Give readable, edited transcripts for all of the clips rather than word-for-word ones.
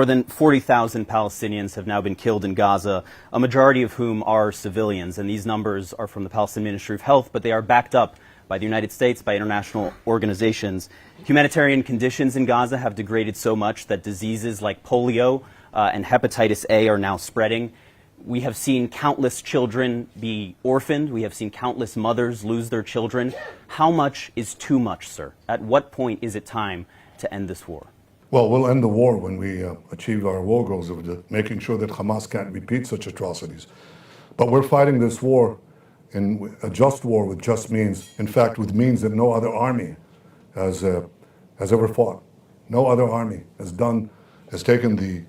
More than 40,000 Palestinians have now been killed in Gaza, a majority of whom are civilians. And these numbers are from the Palestinian Ministry of Health, but they are backed up by the United States, by international organizations. Humanitarian conditions in Gaza have degraded so much that diseases like polio and hepatitis A are now spreading. We have seen countless children be orphaned. We have seen countless mothers lose their children. How much is too much, sir? At what point is it time to end this war? Well, we'll end the war when we achieve our war goals of making sure that Hamas can't repeat such atrocities. But we're fighting this war in a just war with just means. In fact, with means that no other army has ever fought. No other army has taken the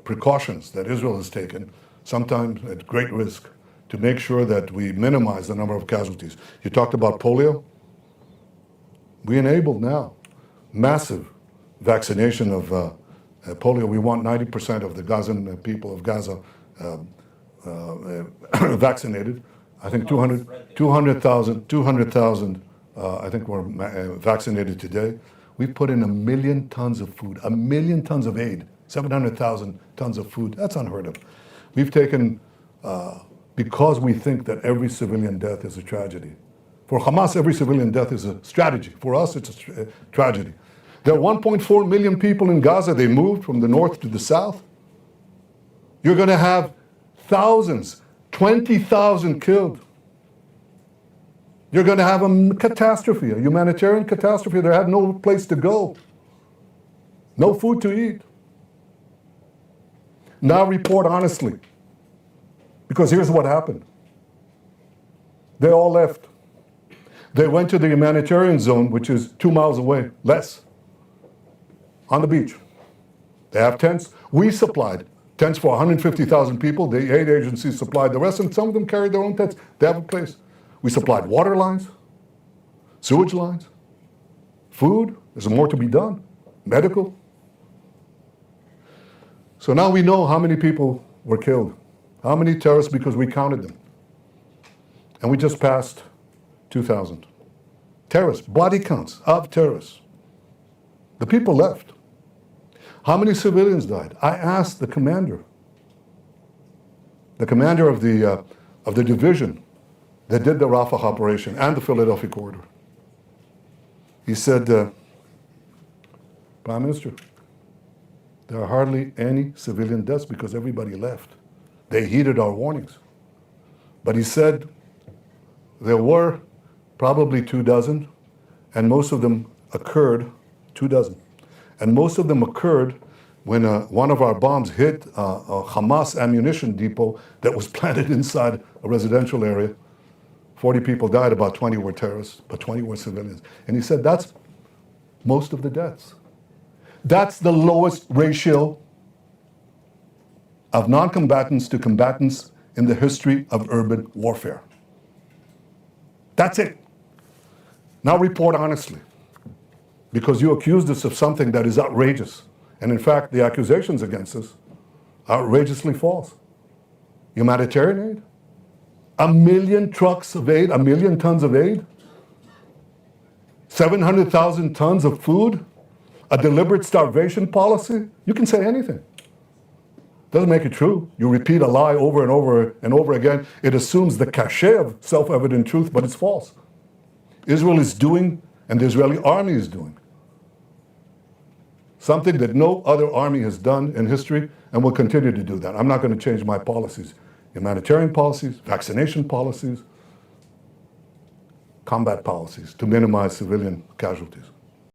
precautions that Israel has taken, sometimes at great risk, to make sure that we minimize the number of casualties. You talked about polio. We enabled now massive vaccination of polio. We want 90% of the Gazan people of Gaza vaccinated. I think 200,000 I think were vaccinated today. We've put in 1 million tons of food, 1 million tons of aid, 700,000 tons of food. That's unheard of. We've taken, because we think that every civilian death is a tragedy. For Hamas, every civilian death is a strategy. For us, it's a tragedy. There are 1.4 million people in Gaza. They moved from the north to the south. You're going to have thousands, 20,000 killed. You're going to have a catastrophe, a humanitarian catastrophe. They had no place to go, no food to eat. Now report honestly, because here's what happened. They all left. They went to the humanitarian zone, which is 2 miles away, less, on the beach. They have tents. We supplied tents for 150,000 people. The aid agencies supplied the rest, and some of them carried their own tents. They have a place. We supplied water lines, sewage lines, food. There's more to be done, medical. So now we know how many people were killed, how many terrorists, because we counted them. And we just passed 2,000. Terrorists, body counts of terrorists. The people left. How many civilians died? I asked the commander of the division that did the Rafah operation and the Philadelphia corridor. He said, Prime Minister, there are hardly any civilian deaths because everybody left. They heeded our warnings. But he said there were probably 24, and most of them occurred, 24, and most of them occurred when one of our bombs hit a Hamas ammunition depot that was planted inside a residential area. 40 people died, about 20 were terrorists, but 20 were civilians. And he said that's most of the deaths. That's the lowest ratio of non-combatants to combatants in the history of urban warfare. That's it. Now report honestly, because you accused us of something that is outrageous. And in fact, the accusations against us are outrageously false. Humanitarian aid? 1 million trucks of aid, 1 million tons of aid? 700,000 tons of food? A deliberate starvation policy? You can say anything. Doesn't make it true. You repeat a lie over and over and over again. It assumes the cachet of self-evident truth, but it's false. Israel is doing, and the Israeli army is doing, something that no other army has done in history and will continue to do that. I'm not going to change my policies. Humanitarian policies, vaccination policies, combat policies to minimize civilian casualties.